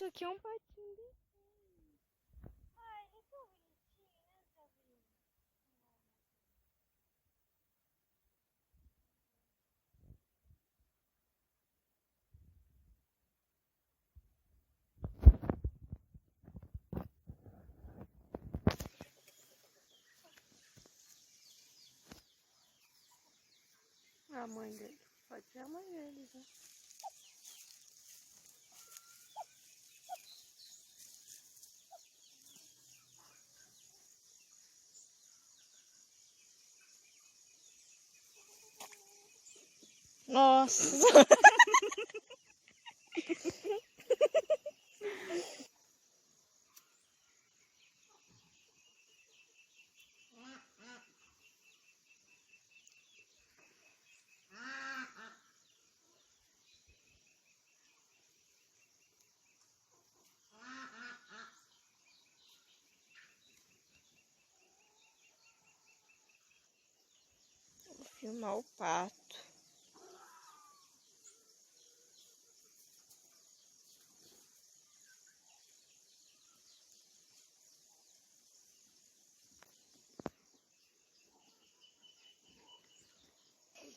isso aqui é um patinho. Ai, ele é tão bonitinho, né, Sabrina? A mãe dele. Pode ser a mãe dele, né? Nossa! Vou filmar o pato.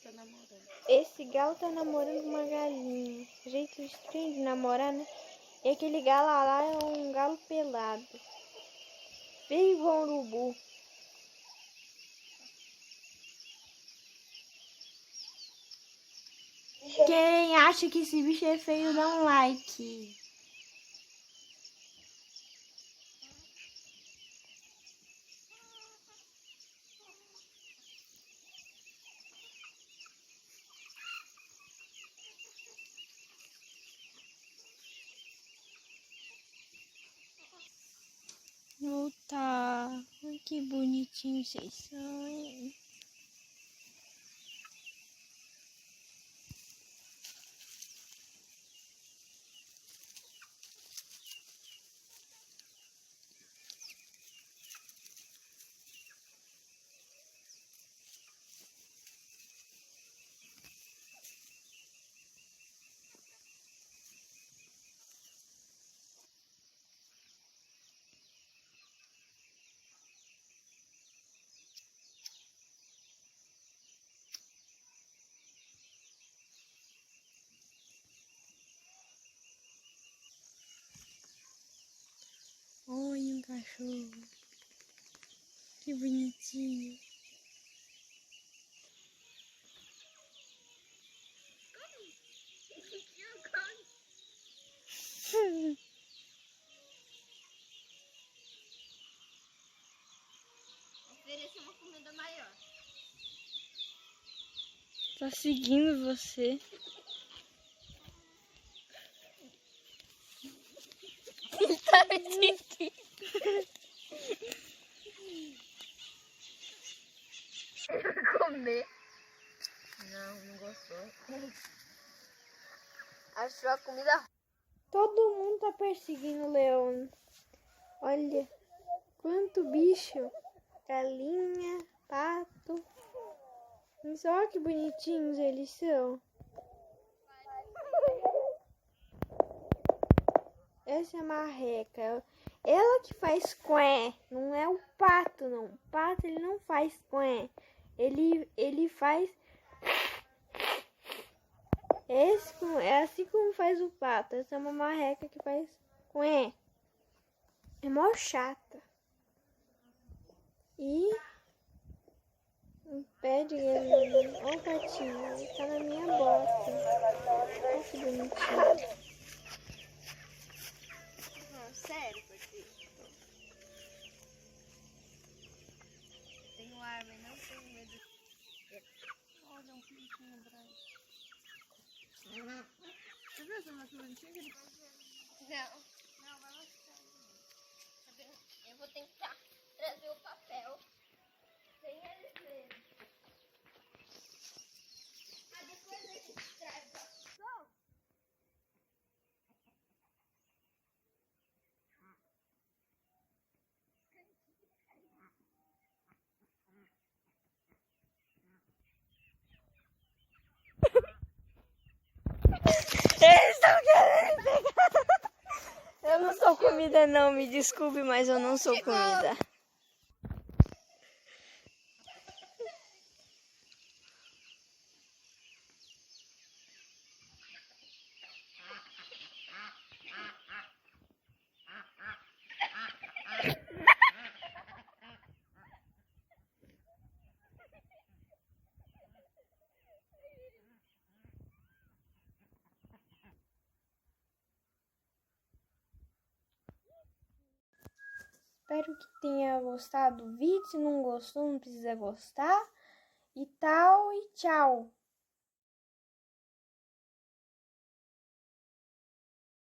Tá namorando. Esse galo tá namorando uma galinha. Jeito estranho de namorar, né? E aquele galo lá é um galo pelado. Bem igual um urubu. Quem acha que esse bicho é feio, dá um like. Oh, tá. Ai, que bonitinho vocês são, hein? Oi, um cachorro. Que bonitinho. Oferecer uma comida maior. Tá seguindo você. Ele tá me seguindo. Comer. Não gostou. Achou a comida. Todo mundo tá perseguindo o leão. Olha quanto bicho. Galinha, pato. Olha que bonitinhos eles são. Essa é a marreca. Ela que faz qué. Não é o pato, não. O pato ele não faz qué. Ele faz... é assim como faz o pato. Essa é uma marreca que faz qué. É mó chata. E... Pede ele. Olha o patinho. Ele tá na minha bota. Olha que bonitinho. Sério, porque tenho arma e não tenho medo. Olha um pintinho branco. Você viu essa maçã que ele faz? Não, vai mostrar. Eu vou tentar trazer o papel sem eles verem. Mas depois a gente traz o papel. Eles estão querendo pegar. comida não, me desculpe, mas eu não sou comida. Espero que tenha gostado do vídeo. Se não gostou, não precisa gostar. E tal, e tchau.